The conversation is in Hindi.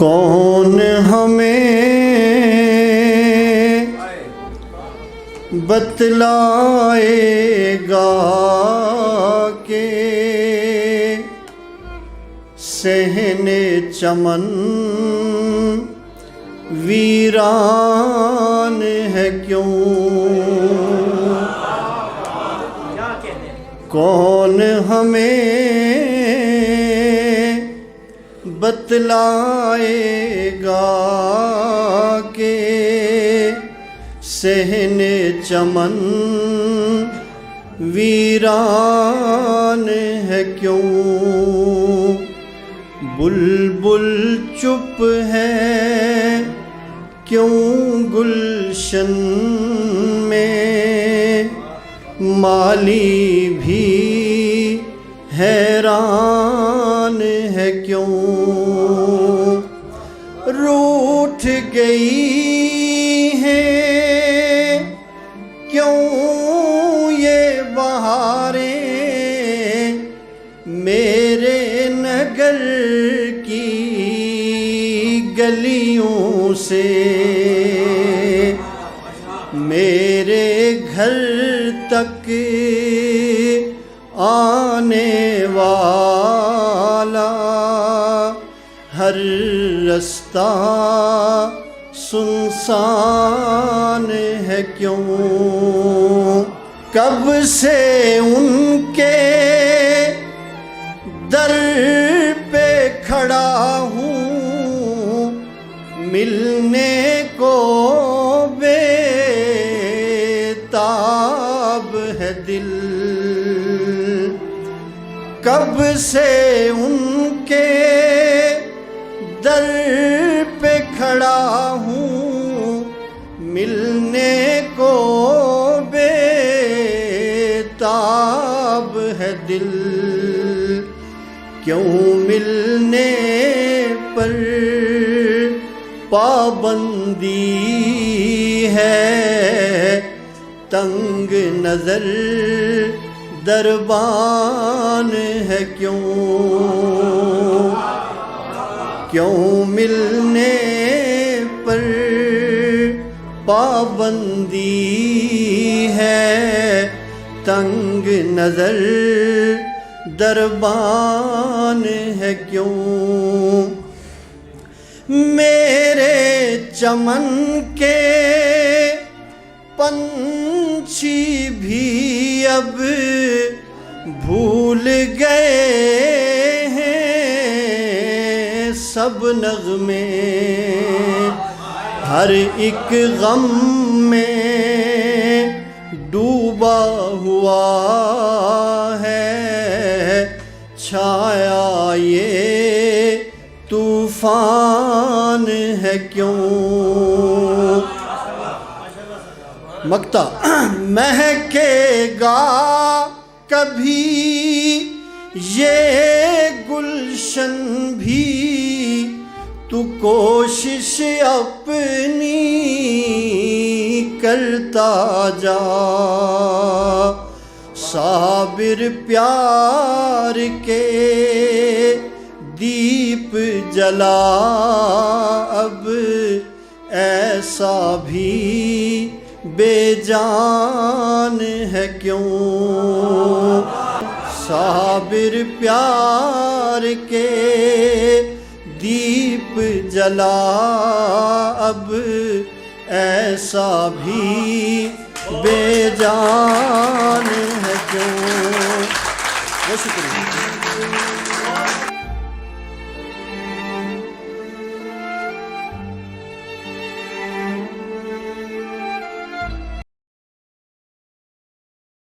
कौन हमें बतलाएगा के सहने चमन वीरान है क्यों। कौन हमें बतलाएगा के सहने चमन वीरान है क्यों। बुलबुल चुप है क्यों गुलशन में, माली भी हैरान है क्यों। रूठ गई हैं क्यों ये बहारें मेरे नगर की गलियों से। मेरे घर तक आने वाला हर रास्ता सुनसान है क्यों। कब से उनके दर पे खड़ा हूँ, मिलने को बेताब है दिल। कब से उनके दर पे खड़ा हूँ, मिलने को बेताब है दिल। क्यों मिलने पर पाबंदी है, तंग नजर दरबान है क्यों। क्यों मिलने पर पाबंदी है, तंग नजर दरबान है क्यों। मेरे चमन के पंछी भी अब भूल गए हैं सब नग़्मे। हर एक गम में डूबा हुआ है, छाया ये तूफान है क्यों। मक्ता महकेगा कभी ये गुलशन भी, तू कोशिश अपनी करता जा। साबिर प्यार के दीप जला अब ऐसा भी बेजान है क्यों। साबिर प्यार के दीप जला अब ऐसा भी बेजान है क्यों। बहुत शुक्रिया।